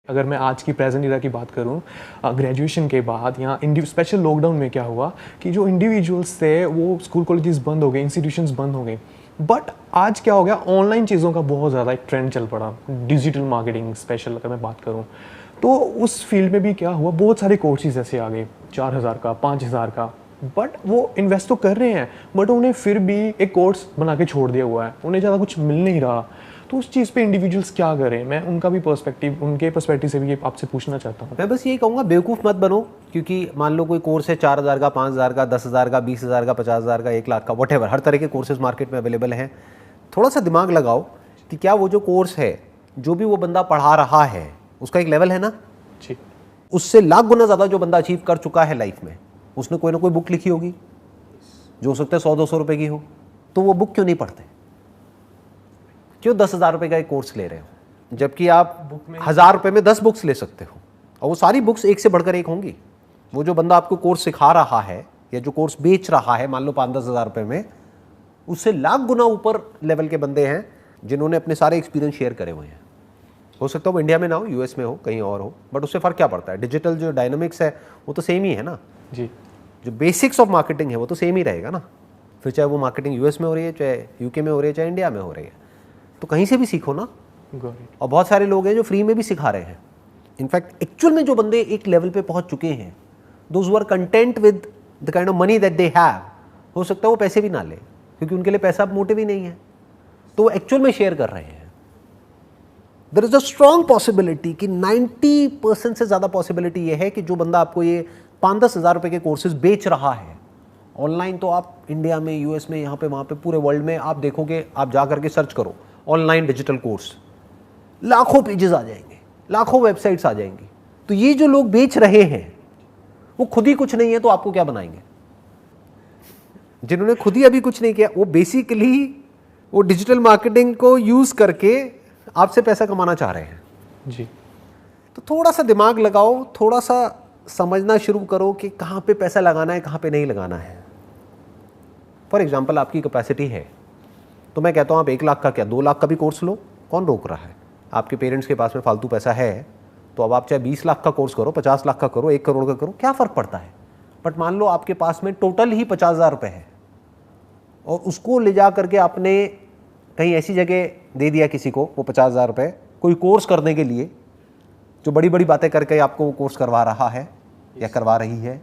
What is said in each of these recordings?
अगर मैं आज की प्रेजेंट ईरा की बात करूं, ग्रेजुएशन के बाद यहाँ स्पेशल लॉकडाउन में क्या हुआ कि जो इंडिविजुअल्स थे वो स्कूल कॉलेजेस बंद हो गए, इंस्टीट्यूशंस बंद हो गए। बट आज क्या हो गया, ऑनलाइन चीज़ों का बहुत ज़्यादा एक ट्रेंड चल पड़ा। डिजिटल मार्केटिंग स्पेशल अगर मैं बात करूँ तो उस फील्ड में भी क्या हुआ, बहुत सारे कोर्सेज ऐसे आ गए 4,000 का, 5,000 का। बट वो इन्वेस्ट तो कर रहे हैं, बट उन्हें फिर भी एक कोर्स बना के छोड़ दिया हुआ है, उन्हें ज़्यादा कुछ मिल नहीं रहा। तो उस चीज़ पे इंडिविजुअल्स क्या करें, मैं उनका भी उनके पर्सपेक्टिव से भी ये आपसे पूछना चाहता हूँ। मैं बस यही कहूँगा, बेवकूफ़ मत बनो। क्योंकि मान लो कोई कोर्स है 4,000 का, 5,000 का, 10,000 का, 20,000 का, 50,000 का, 1 लाख का, वॉटेवर, हर तरह के कोर्सेज मार्केट में अवेलेबल हैं। थोड़ा सा दिमाग लगाओ कि क्या वो जो कोर्स है, जो भी वो बंदा पढ़ा रहा है, उसका एक लेवल है ना जी। उससे लाख गुना ज़्यादा जो बंदा अचीव कर चुका है लाइफ में, उसने कोई ना कोई बुक लिखी होगी जो हो सकता है 100-200 रुपये की हो। तो वो बुक क्यों नहीं पढ़ते? क्यों 10,000 रुपये का एक कोर्स ले रहे हो, जबकि आप 1,000 रुपये में 10 बुक्स ले सकते हो और वो सारी बुक्स एक से बढ़कर एक होंगी। वो जो बंदा आपको कोर्स सिखा रहा है या जो कोर्स बेच रहा है, मान लो 5-10 हज़ार रुपये में, उससे लाख गुना ऊपर लेवल के बंदे हैं जिन्होंने अपने सारे एक्सपीरियंस शेयर करे हुए हैं। हो सकता है वो इंडिया में ना हो, यूएस में हो, कहीं और हो, बट उससे फ़र्क क्या पड़ता है? डिजिटल जो डायनामिक्स है वो तो सेम ही है ना जी। जो बेसिक्स ऑफ मार्केटिंग है वो तो सेम ही रहेगा ना। फिर चाहे वो मार्केटिंग यूएस में हो रही है, चाहे यूके में हो रही है, चाहे इंडिया में हो रही है, तो कहीं से भी सीखो ना। और बहुत सारे लोग हैं जो फ्री में भी सिखा रहे हैं। इनफैक्ट एक्चुअल में जो बंदे एक लेवल पे पहुंच चुके हैं, those who are content with the kind of money that they have, हो सकता है वो पैसे भी ना ले, क्योंकि उनके लिए पैसा मोटिव ही नहीं है, तो वो एक्चुअल में शेयर कर रहे हैं। There is a strong possibility कि 90% से ज़्यादा पॉसिबिलिटी ये है कि जो बंदा आपको ये 5-10 हज़ार रुपये के कोर्सेज बेच रहा है ऑनलाइन, तो आप इंडिया में, यूएस में, यहाँ पे वहाँ पे, पूरे वर्ल्ड में आप देखोगे, आप जा करके सर्च करो ऑनलाइन डिजिटल कोर्स, लाखों पेजेस आ जाएंगे, लाखों वेबसाइट्स आ जाएंगी। तो ये जो लोग बेच रहे हैं वो खुद ही कुछ नहीं है, तो आपको क्या बनाएंगे? जिन्होंने खुद ही अभी कुछ नहीं किया, वो बेसिकली वो डिजिटल मार्केटिंग को यूज करके आपसे पैसा कमाना चाह रहे हैं। जी। तो थोड़ा सा दिमाग लगाओ, थोड़ा सा समझना शुरू करो कि कहाँ पे पैसा लगाना है, कहाँ पे नहीं लगाना है। फॉर एग्जाम्पल, आपकी कैपेसिटी है तो मैं कहता हूँ आप 1 लाख का क्या 2 लाख का भी कोर्स लो, कौन रोक रहा है? आपके पेरेंट्स के पास में फालतू पैसा है तो अब आप चाहे 20 लाख का कोर्स करो, 50 लाख का करो, 1 करोड़ का करो, क्या फ़र्क पड़ता है? बट मान लो आपके पास में टोटल ही 50,000 रुपये है और उसको ले जा करके आपने कहीं ऐसी जगह दे दिया किसी को वो 50,000 रुपये कोई कोर्स करने के लिए, जो बड़ी बड़ी बातें करके आपको वो कोर्स करवा रहा है या करवा रही है,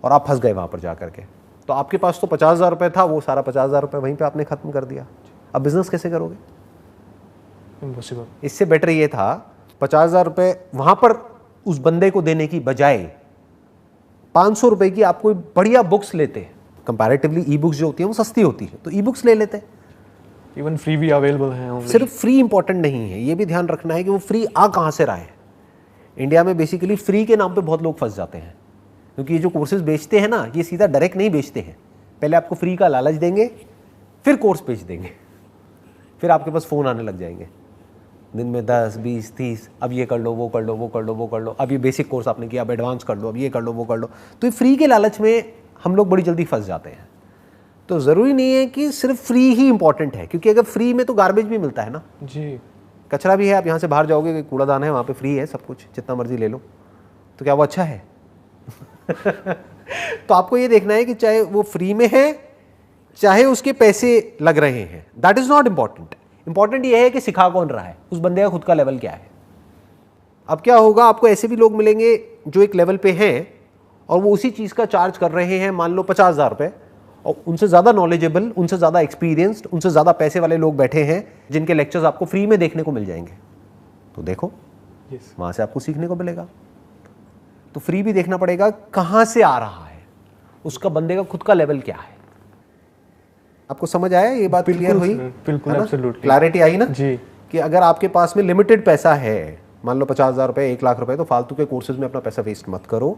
और आप फंस गए वहाँ पर जा करके। तो आपके पास तो 50,000 रुपये था, वो सारा 50,000 रुपये वहीं पे आपने ख़त्म कर दिया। अब बिज़नेस कैसे करोगे? इम्पॉसिबल। इससे बेटर ये था 50,000 रुपये वहाँ पर उस बंदे को देने की बजाय 500 रुपये की आप कोई बढ़िया बुक्स लेते। कंपैरेटिवली ई बुक्स जो होती हैं वो सस्ती होती है, तो ई बुक्स ले लेते। इवन फ्री भी अवेलेबल है। सिर्फ फ्री इंपॉर्टेंट नहीं है, ये भी ध्यान रखना है कि वो फ्री आ कहाँ से रहा है। इंडिया में बेसिकली फ्री के नाम पे बहुत लोग फंस जाते हैं, क्योंकि ये जो कोर्सेज बेचते हैं ना, ये सीधा डायरेक्ट नहीं बेचते हैं। पहले आपको फ्री का लालच देंगे, फिर कोर्स बेच देंगे, फिर आपके पास फ़ोन आने लग जाएंगे दिन में 10, 20, 30, अब ये कर लो, वो कर लो, वो कर लो, वो कर लो, अब ये बेसिक कोर्स आपने किया, अब एडवांस कर लो, अब ये कर लो, वो कर लो। तो ये फ्री के लालच में हम लोग बड़ी जल्दी फंस जाते हैं। तो ज़रूरी नहीं है कि सिर्फ फ्री ही इंपॉर्टेंट है, क्योंकि अगर फ्री में तो गार्बेज भी मिलता है ना जी। कचरा भी है। आप यहाँ से बाहर जाओगे, कूड़ादान है, वहाँ पे फ्री है सब कुछ, जितना मर्जी ले लो, तो क्या वो अच्छा है? तो आपको ये देखना है कि चाहे वो फ्री में है, चाहे उसके पैसे लग रहे हैं, that is not important. Important ये है कि सिखा कौन रहा है, उस बंदे का खुद का लेवल क्या है। अब क्या होगा, आपको ऐसे भी लोग मिलेंगे जो एक लेवल पे हैं और वो उसी चीज़ का चार्ज कर रहे हैं, मान लो 50,000 रुपये, और उनसे ज़्यादा नॉलेजेबल, उनसे ज़्यादा एक्सपीरियंस्ड, उनसे ज़्यादा पैसे वाले लोग बैठे हैं जिनके लेक्चर्स आपको फ्री में देखने को मिल जाएंगे। तो देखो, वहाँ से आपको सीखने को मिलेगा। तो फ्री भी देखना पड़ेगा कहाँ से आ रहा है, उसका बंदे का खुद का लेवल क्या है। आपको समझ आया ये बात? क्लियर हुई? बिल्कुल, एब्सोल्युटली क्लैरिटी आई ना जी। कि अगर आपके पास में लिमिटेड पैसा है, मान लो 50,000 रुपये, 1 लाख रुपए, तो फालतू के कोर्सेज में अपना पैसा वेस्ट मत करो।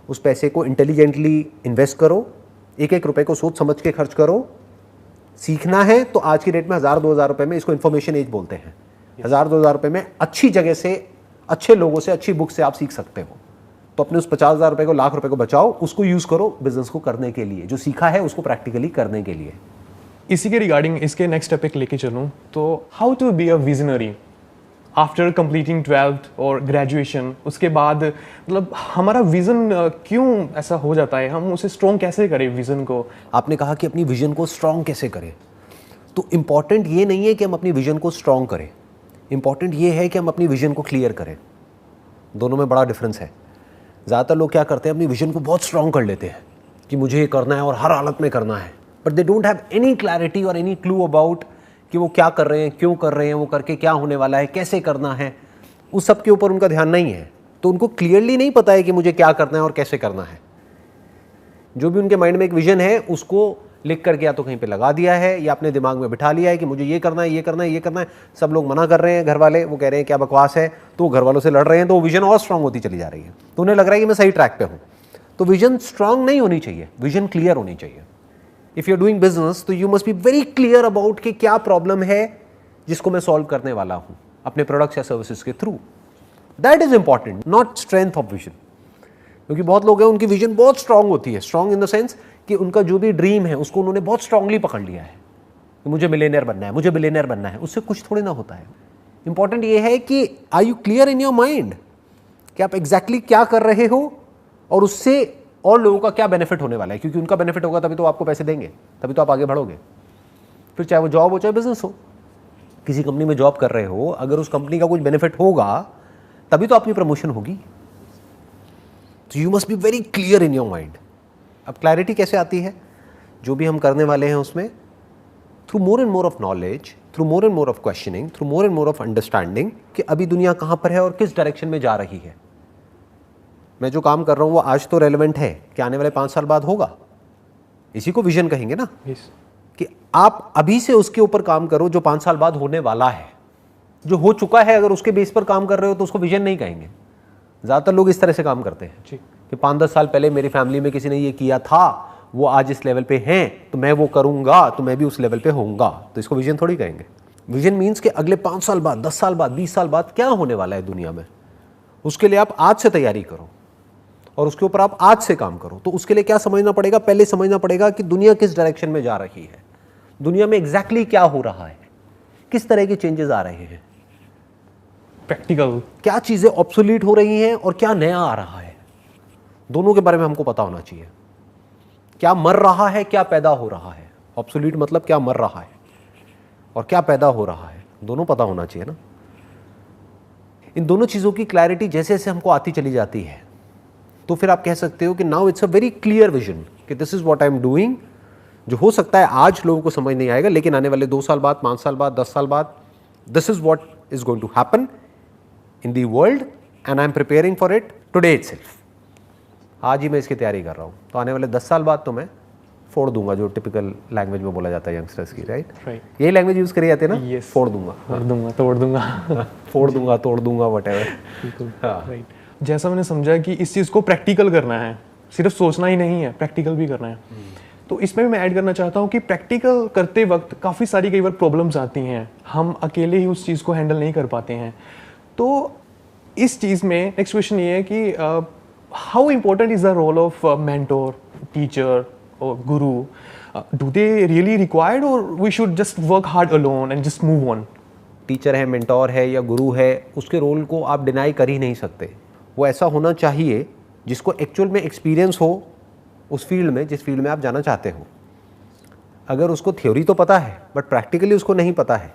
उस पैसे को इंटेलिजेंटली इन्वेस्ट करो, एक एक रुपए को सोच समझ के खर्च करो। सीखना है तो आज की डेट में 1,000-2,000 रुपये में, इसको इन्फॉर्मेशन एज बोलते हैं, 1,000-2,000 रुपये में अच्छी जगह से, अच्छे लोगों से, अच्छी बुक से आप सीख सकते हो। तो अपने उस 50,000 रुपये को, लाख रुपए को बचाओ, उसको यूज़ करो बिजनेस को करने के लिए, जो सीखा है उसको प्रैक्टिकली करने के लिए। इसी के रिगार्डिंग इसके नेक्स्ट स्टेप पे लेके चलूँ तो how to be a visionary. After completing 12th और ग्रेजुएशन, उसके बाद मतलब हमारा विज़न क्यों ऐसा हो जाता है, हम उसे स्ट्रॉन्ग कैसे करें विज़न को? आपने कहा कि अपनी विजन को स्ट्रॉन्ग कैसे करें, तो इम्पॉर्टेंट ये नहीं है कि हम अपनी विजन को स्ट्रॉन्ग करें, इम्पॉर्टेंट ये है कि हम अपनी विजन को क्लियर करें। दोनों में बड़ा डिफरेंस है। ज़्यादातर लोग क्या करते हैं, अपनी विजन को बहुत स्ट्रॉन्ग कर लेते हैं कि मुझे ये करना है और हर हालत में करना है, but they don't have any clarity और एनी क्लू अबाउट कि वो क्या कर रहे हैं, क्यों कर रहे हैं, वो करके क्या होने वाला है, कैसे करना है, उस सब के ऊपर उनका ध्यान नहीं है। तो उनको क्लियरली नहीं पता है कि मुझे क्या करना है और कैसे करना है। जो भी उनके माइंड में एक विजन है उसको लिख करके या तो कहीं पे लगा दिया है या अपने दिमाग में बिठा लिया है कि मुझे ये करना है, ये करना है, ये करना है। सब लोग मना कर रहे हैं, घर वाले वो कह रहे हैं क्या बकवास है, तो घर वालों से लड़ रहे हैं, तो वो विजन और स्ट्रांग होती चली जा रही है। तो उन्हें लग रहा है कि मैं सही ट्रैक पे हूँ। तो विजन स्ट्रांग नहीं होनी चाहिए, विजन क्लियर होनी चाहिए। If you are doing business तो you must be very clear about कि क्या प्रॉब्लम है जिसको मैं सॉल्व करने वाला हूँ अपने प्रोडक्ट्स या सर्विसेज के through. That is important, not strength of vision. क्योंकि बहुत लोग हैं उनकी विजन बहुत स्ट्रांग होती है, स्ट्रांग इन द सेंस कि उनका जो भी ड्रीम है उसको उन्होंने बहुत स्ट्रांगली पकड़ लिया है कि मुझे मिलियनेयर बनना है, मुझे बिलियनेयर बनना है। उससे कुछ थोड़ी ना होता है। इंपॉर्टेंट ये है कि are you clear in your mind कि आप एग्जैक्टली क्या कर रहे हो और उससे और लोगों का क्या बेनिफिट होने वाला है। क्योंकि उनका बेनिफिट होगा तभी तो आपको पैसे देंगे, तभी तो आप आगे बढ़ोगे। फिर चाहे वो जॉब हो चाहे बिजनेस हो, किसी कंपनी में जॉब कर रहे हो, अगर उस कंपनी का कुछ बेनिफिट होगा तभी तो आपकी प्रमोशन होगी। तो you must be very clear in your mind. अब क्लैरिटी कैसे आती है? जो भी हम करने वाले हैं उसमें through more and more of knowledge, through more and more of questioning, through more and more of understanding कि अभी दुनिया कहाँ पर है और किस डायरेक्शन में जा रही है। मैं जो काम कर रहा हूँ वो आज तो रेलेवेंट है, क्या आने वाले 5 साल बाद होगा? इसी को विजन कहेंगे ना। कि आप अभी से उसके ऊपर काम करो जो 5 साल बाद होने वाला है। जो हो चुका है अगर उसके बेस पर काम कर रहे हो तो उसको विजन नहीं कहेंगे। ज़्यादातर लोग इस तरह से काम करते हैं कि 5-10 साल पहले मेरी फैमिली में किसी ने ये किया था, वो आज इस लेवल पे हैं, तो मैं वो करूंगा तो मैं भी उस लेवल पे होऊंगा। तो इसको विजन थोड़ी कहेंगे। विजन मीन्स कि अगले 5 साल बाद, 10 साल बाद, 20 साल बाद क्या होने वाला है दुनिया में, उसके लिए आप आज से तैयारी करो और उसके ऊपर आप आज से काम करो। तो उसके लिए क्या समझना पड़ेगा? पहले समझना पड़ेगा कि दुनिया किस डायरेक्शन में जा रही है, दुनिया में एग्जैक्टली क्या हो रहा है, किस तरह के चेंजेस आ रहे हैं, प्रैक्टिकल क्या चीजें ऑब्सोलीट हो रही हैं और क्या नया आ रहा है। दोनों के बारे में हमको पता होना चाहिए। क्या मर रहा है, क्या पैदा हो रहा है। ऑब्सोलीट मतलब क्या मर रहा है और क्या पैदा हो रहा है, दोनों पता होना चाहिए ना। इन दोनों चीज़ों की क्लैरिटी जैसे जैसे हमको आती चली जाती है तो फिर आप कह सकते हो कि now it's a very clear vision कि this is what I am doing. जो हो सकता है आज लोगों को समझ नहीं आएगा, लेकिन आने वाले 2 साल बाद, 5 साल बाद, 10 साल बाद this is what is going to happen in the world and I am preparing for it today itself. आज ही मैं इसकी तैयारी कर रहा हूँ, तो आने वाले 10 साल बाद तो मैं फोड़ दूंगा, जो टिपिकल लैंग्वेज में बोला जाता है यंगस्टर्स की, राइट। यही लैंग्वेज यूज करी जाती है ना। फोड़ दूंगा, तोड़ दूंगा फोड़ दूंगा, तोड़ दूंगा, व्हाटएवर। राइट। जैसा मैंने समझा कि इस चीज़ को प्रैक्टिकल करना है, सिर्फ सोचना ही नहीं है, प्रैक्टिकल भी करना है। तो इसमें भी मैं ऐड करना चाहता हूँ कि प्रैक्टिकल करते वक्त काफ़ी सारी कई बार प्रॉब्लम्स आती हैं, हम अकेले ही उस चीज़ को हैंडल नहीं कर पाते हैं। तो इस चीज़ में नेक्स्ट क्वेश्चन ये है कि how important is the role of mentor, teacher और guru? Do they really required और we should just work hard alone and just move on? Teacher है, मेंटोर है या गुरु है, उसके रोल को आप डिनाई कर ही नहीं सकते। वो ऐसा होना चाहिए जिसको एक्चुअल में एक्सपीरियंस हो उस फील्ड में जिस फील्ड में आप जाना चाहते हो। अगर उसको थ्योरी तो पता है बट प्रैक्टिकली उसको नहीं पता है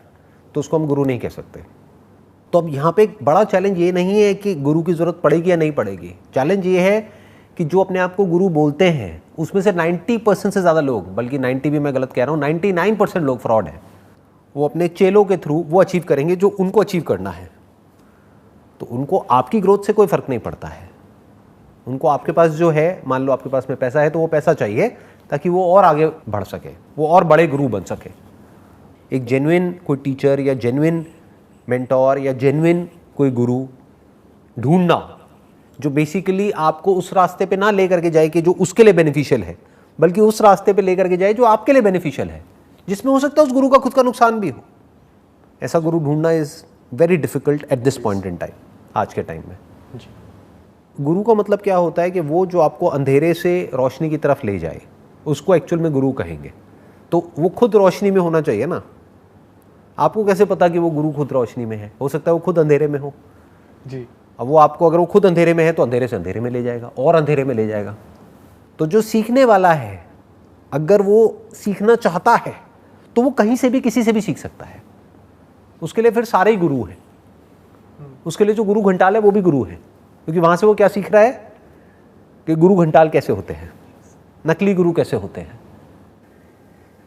तो उसको हम गुरु नहीं कह सकते। तो अब यहाँ पे एक बड़ा चैलेंज ये नहीं है कि गुरु की ज़रूरत पड़ेगी या नहीं पड़ेगी। चैलेंज ये है कि जो अपने आप को गुरु बोलते हैं उसमें से 90% से ज़्यादा लोग, बल्कि 90 भी मैं गलत कह रहा हूँ, 99% लोग फ्रॉड हैं। वो अपने चेलों के थ्रू वो अचीव करेंगे जो उनको अचीव करना है। तो उनको आपकी ग्रोथ से कोई फ़र्क नहीं पड़ता है। उनको आपके पास जो है, मान लो आपके पास में पैसा है तो वो पैसा चाहिए ताकि वो और आगे बढ़ सके, वो और बड़े गुरु बन सके। एक जेन्युइन कोई टीचर या जेन्युइन मेंटोर या जेन्युइन कोई गुरु ढूंढना जो बेसिकली आपको उस रास्ते पे ना लेकर के जाए कि जो उसके लिए बेनिफिशियल है, बल्कि उस रास्ते पे लेकर के जाए जो आपके लिए बेनिफिशियल है, जिसमें हो सकता है उस गुरु का खुद का नुकसान भी हो। ऐसा गुरु ढूंढना is very difficult at this point in time, आज के टाइम में। गुरु का मतलब क्या होता है कि वो जो आपको अंधेरे से रोशनी की तरफ ले जाए, उसको एक्चुअल में गुरु कहेंगे। तो वो खुद रोशनी में होना चाहिए ना। आपको कैसे पता कि वो गुरु खुद रोशनी में है? हो सकता है वो खुद अंधेरे में हो जी। अब वो आपको, अगर वो खुद अंधेरे में है तो अंधेरे से अंधेरे में ले जाएगा और अंधेरे में ले जाएगा। तो जो सीखने वाला है, अगर वो सीखना चाहता है तो वो कहीं से भी किसी से भी सीख सकता है। उसके लिए फिर सारे ही गुरु हैं। उसके लिए जो गुरु घंटाल है वो भी गुरु है, क्योंकि वहां से वो क्या सीख रहा है कि गुरु घंटाल कैसे होते हैं, नकली गुरु कैसे होते हैं।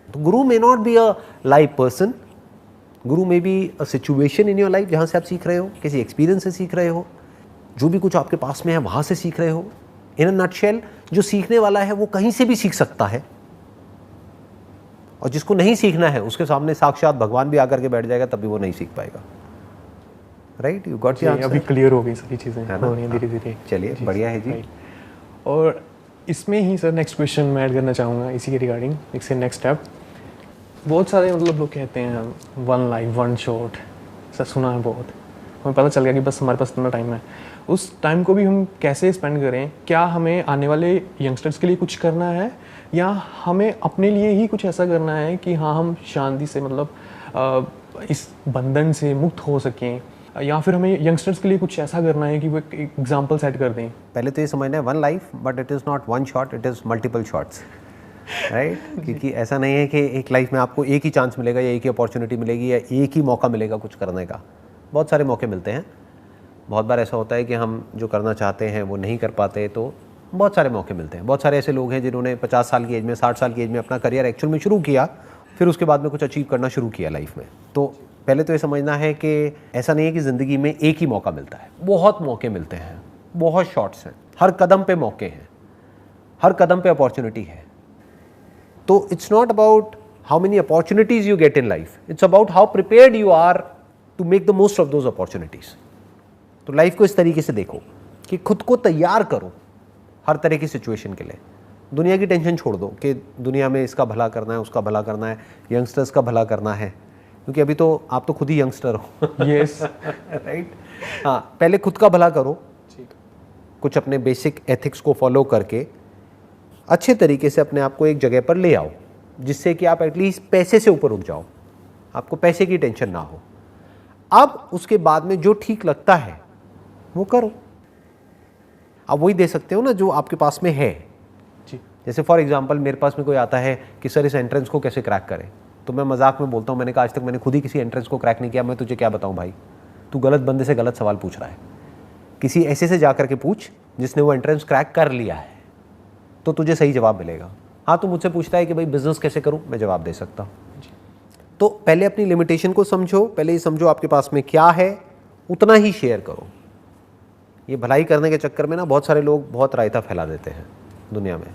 तो guru may not be a live person, guru may be a situation in your life जहां से आप सीख रहे हो, किसी एक्सपीरियंस से सीख रहे हो, जो भी कुछ आपके पास में है वहां से सीख रहे हो। इन अ नटशेल, जो सीखने वाला है वो कहीं से भी सीख सकता है, और जिसको नहीं सीखना है उसके सामने साक्षात भगवान भी आकर के बैठ जाएगा तब भी वो नहीं सीख पाएगा। Right, you got the answer. अभी क्लियर हो गई सारी चीज़ें, है ना? हो रही हैं धीरे धीरे। चलिए, बढ़िया है जी। और इसमें ही सर नेक्स्ट क्वेश्चन मैं ऐड करना चाहूँगा इसी के रिगार्डिंग, इससे नेक्स्ट स्टेप। बहुत सारे मतलब लोग कहते हैं one life one shot, sir सुना है बहुत, हमें पता चल गया कि बस हमारे पास इतना टाइम है। उस टाइम को भी हम कैसे स्पेंड करें? क्या हमें आने वाले यंगस्टर्स के लिए कुछ करना है, या हमें अपने लिए ही कुछ ऐसा करना है कि हाँ हम शांति से मतलब इस बंधन से मुक्त हो सकें, या फिर हमें यंगस्टर्स के लिए कुछ ऐसा करना है कि वो एक एग्जाम्पल सेट कर दें? पहले तो ये समझना है, one life but it is not one shot, it is multiple shots. Right, क्योंकि ऐसा नहीं है कि एक लाइफ में आपको एक ही चांस मिलेगा या एक ही अपॉर्चुनिटी मिलेगी या एक ही मौका मिलेगा कुछ करने का। बहुत सारे मौके मिलते हैं। बहुत बार ऐसा होता है कि हम जो करना चाहते हैं वो नहीं कर पाते, तो बहुत सारे मौके मिलते हैं। बहुत सारे ऐसे लोग हैं जिन्होंने 50 साल की एज में, 60 साल की एज में अपना करियर एक्चुअल में शुरू किया, फिर उसके बाद में कुछ अचीव करना शुरू किया लाइफ में। तो पहले तो ये समझना है कि ऐसा नहीं है कि ज़िंदगी में एक ही मौका मिलता है, बहुत मौके मिलते हैं, बहुत शॉट्स हैं, हर कदम पे मौके हैं, हर कदम पे अपॉर्चुनिटी है। तो it's not about how many opportunities you get in life, it's about how prepared you are to make the most of those opportunities. तो लाइफ को इस तरीके से देखो कि खुद को तैयार करो हर तरह की सिचुएशन के लिए। दुनिया की टेंशन छोड़ दो कि दुनिया में इसका भला करना है, उसका भला करना है, यंगस्टर्स का भला करना है, क्योंकि अभी तो आप तो खुद ही यंगस्टर हो। Yes, right. हाँ, पहले खुद का भला करो, कुछ अपने बेसिक एथिक्स को फॉलो करके अच्छे तरीके से अपने आप को एक जगह पर ले आओ, जिससे कि आप एटलीस्ट पैसे से ऊपर उठ जाओ, आपको पैसे की टेंशन ना हो। अब उसके बाद में जो ठीक लगता है वो करो। आप वही दे सकते हो ना जो आपके पास में है। जी। जैसे फॉर एग्जांपल मेरे पास में कोई आता है कि सर इस एंट्रेंस को कैसे क्रैक करें, तो मैं मजाक में बोलता हूँ, मैंने कहा आज तक मैंने खुद ही किसी एंट्रेंस को क्रैक नहीं किया, मैं तुझे क्या बताऊँ भाई, तू गलत बंदे से गलत सवाल पूछ रहा है। किसी ऐसे से जा करके पूछ जिसने वो एंट्रेंस क्रैक कर लिया है, तो तुझे सही जवाब मिलेगा। हाँ, तू मुझसे पूछता है कि भाई बिजनेस कैसे करूँ, मैं जवाब दे सकता हूँ। तो पहले अपनी लिमिटेशन को समझो, पहले ये समझो आपके पास में क्या है, उतना ही शेयर करो। ये भलाई करने के चक्कर में ना बहुत सारे लोग बहुत रायता फैला देते हैं दुनिया में,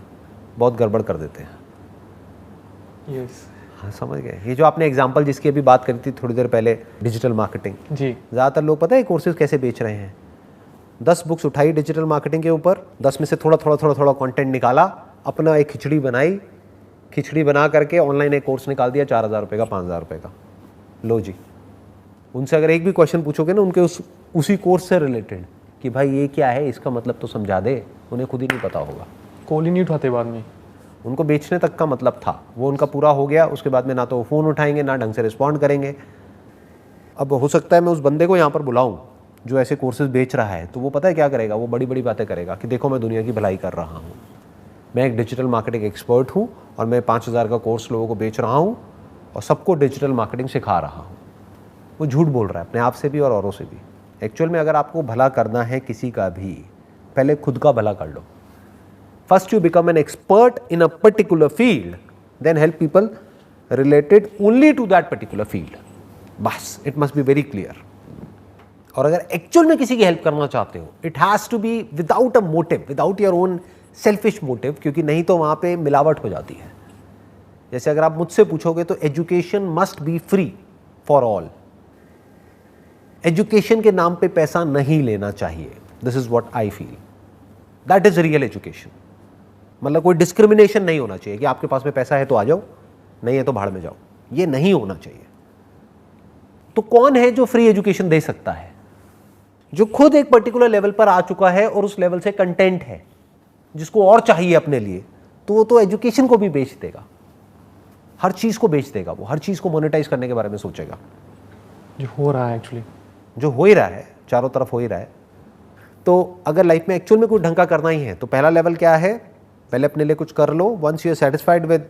बहुत गड़बड़ कर देते हैं। यस। हाँ, समझ गए। ये जो आपने एग्जांपल जिसकी अभी बात करी थी थोड़ी देर पहले, डिजिटल मार्केटिंग, जी। ज़्यादातर लोग पता है कोर्सेज कैसे बेच रहे हैं? 10 बुक्स उठाई डिजिटल मार्केटिंग के ऊपर, 10 में से थोड़ा थोड़ा थोड़ा थोड़ा कंटेंट निकाला, अपना एक खिचड़ी बनाई, खिचड़ी बना करके ऑनलाइन एक कोर्स निकाल दिया 4000 रुपये का, 5000 रुपये का। लो जी, उनसे अगर एक भी क्वेश्चन पूछोगे ना उनके उसी कोर्स से रिलेटेड कि भाई ये क्या है, इसका मतलब तो समझा दे, उन्हें खुद ही नहीं पता होगा। कॉल ही नहीं उठाते बाद में। उनको बेचने तक का मतलब था, वो उनका पूरा हो गया, उसके बाद में ना तो वो फ़ोन उठाएंगे ना ढंग से रिस्पॉन्ड करेंगे। अब हो सकता है मैं उस बंदे को यहाँ पर बुलाऊँ जो ऐसे कोर्सेज बेच रहा है, तो वो पता है क्या करेगा, वो बड़ी बड़ी बातें करेगा कि देखो मैं दुनिया की भलाई कर रहा हूँ, मैं एक डिजिटल मार्केटिंग एक्सपर्ट हूँ और मैं 5000 का कोर्स लोगों को बेच रहा हूँ और सबको डिजिटल मार्केटिंग सिखा रहा हूँ। वो झूठ बोल रहा है अपने आप से भी और औरों से भी। एक्चुअल में अगर आपको भला करना है किसी का भी, पहले खुद का भला कर लो। First you become an expert in a particular field, then help people related only to that particular field. बस, it must be very clear. और अगर एक्चुअल में किसी की हेल्प करना चाहते हो, it has to be without a motive, without your own selfish motive, क्योंकि नहीं तो वहाँ पे मिलावट हो जाती है। जैसे अगर आप मुझसे पूछोगे तो education must be free for all. Education के नाम पे पैसा नहीं लेना चाहिए। This is what I feel, that is real education. मतलब कोई डिस्क्रिमिनेशन नहीं होना चाहिए कि आपके पास में पैसा है तो आ जाओ, नहीं है तो भाड़ में जाओ, ये नहीं होना चाहिए। तो कौन है जो फ्री एजुकेशन दे सकता है? जो खुद एक पर्टिकुलर लेवल पर आ चुका है और उस लेवल से कंटेंट है, जिसको और चाहिए अपने लिए, तो वो तो एजुकेशन को भी बेच देगा, हर चीज को बेच देगा, वो हर चीज को मोनेटाइज करने के बारे में सोचेगा। जो हो रहा है एक्चुअली, जो हो ही रहा है, चारों तरफ हो ही रहा है। तो अगर लाइफ में एक्चुअल में कुछ ढंग का करना ही है तो पहला लेवल क्या है, पहले अपने लिए कुछ कर लो। Once you are satisfied with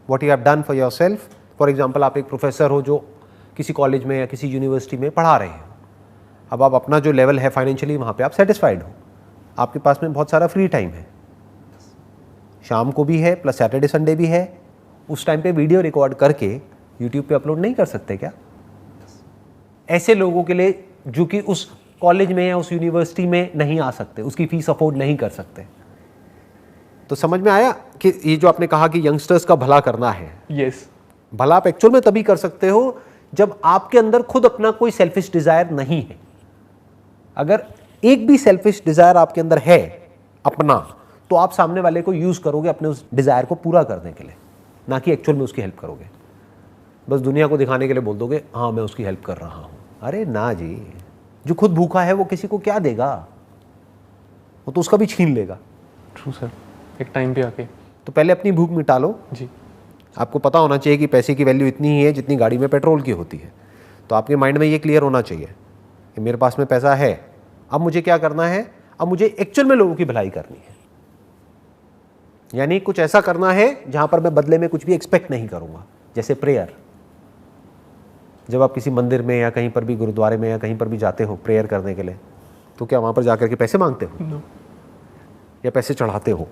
what you have done for yourself, for example आप एक प्रोफेसर हो जो किसी कॉलेज में या किसी यूनिवर्सिटी में पढ़ा रहे हैं, अब आप अपना जो लेवल है फाइनेंशियली वहाँ पे आप सेटिस्फाइड हो, आपके पास में बहुत सारा फ्री टाइम है, शाम को भी है प्लस सैटरडे संडे भी है, उस टाइम पे वीडियो रिकॉर्ड करके यूट्यूब पे अपलोड नहीं कर सकते क्या? ऐसे लोगों के लिए जो कि उस कॉलेज में या उस यूनिवर्सिटी में नहीं आ सकते, उसकी फीस अफोर्ड नहीं कर सकते। तो समझ में आया कि ये जो आपने कहा कि यंगस्टर्स का भला करना है, यस, भला आप एक्चुअल में तभी कर सकते हो जब आपके अंदर खुद अपना कोई सेल्फिश डिजायर नहीं है। अगर एक भी सेल्फिश डिजायर आपके अंदर है अपना, तो आप सामने वाले को यूज करोगे अपने उस डिजायर को पूरा करने के लिए, ना कि एक्चुअल में उसकी हेल्प करोगे। बस दुनिया को दिखाने के लिए बोल दोगे हाँ मैं उसकी हेल्प कर रहा हूं। अरे ना जी, जो खुद भूखा है वो किसी को क्या देगा, वो तो उसका भी छीन लेगा। ट्रू सर, एक टाइम पे आके। तो पहले अपनी भूख मिटा लो। जी, आपको पता होना चाहिए कि पैसे की वैल्यू इतनी ही है जितनी गाड़ी में पेट्रोल की होती है। तो आपके माइंड में ये क्लियर होना चाहिए कि मेरे पास में पैसा है, अब मुझे क्या करना है, अब मुझे एक्चुअल में लोगों की भलाई करनी है। यानी कुछ ऐसा करना है जहां पर मैं बदले में कुछ भी एक्सपेक्ट नहीं करूंगा, जैसे प्रेयर। जब आप किसी मंदिर में या कहीं पर भी, गुरुद्वारे में या कहीं पर भी जाते हो प्रेयर करने के लिए, तो क्या वहां पर जाकर के पैसे मांगते हो no. या पैसे चढ़ाते हो?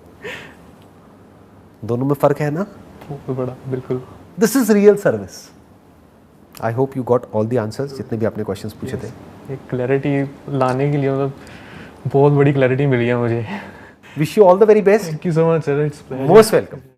दोनों में फर्क है ना, वो बड़ा, बिल्कुल। This is real service. I hope you got all the answers, जितने भी आपने क्वेश्चंस पूछे थे। एक क्लैरिटी लाने के लिए मतलब बहुत बड़ी क्लैरिटी मिली है मुझे। Wish you all the very best. Thank you so much sir, it's most welcome.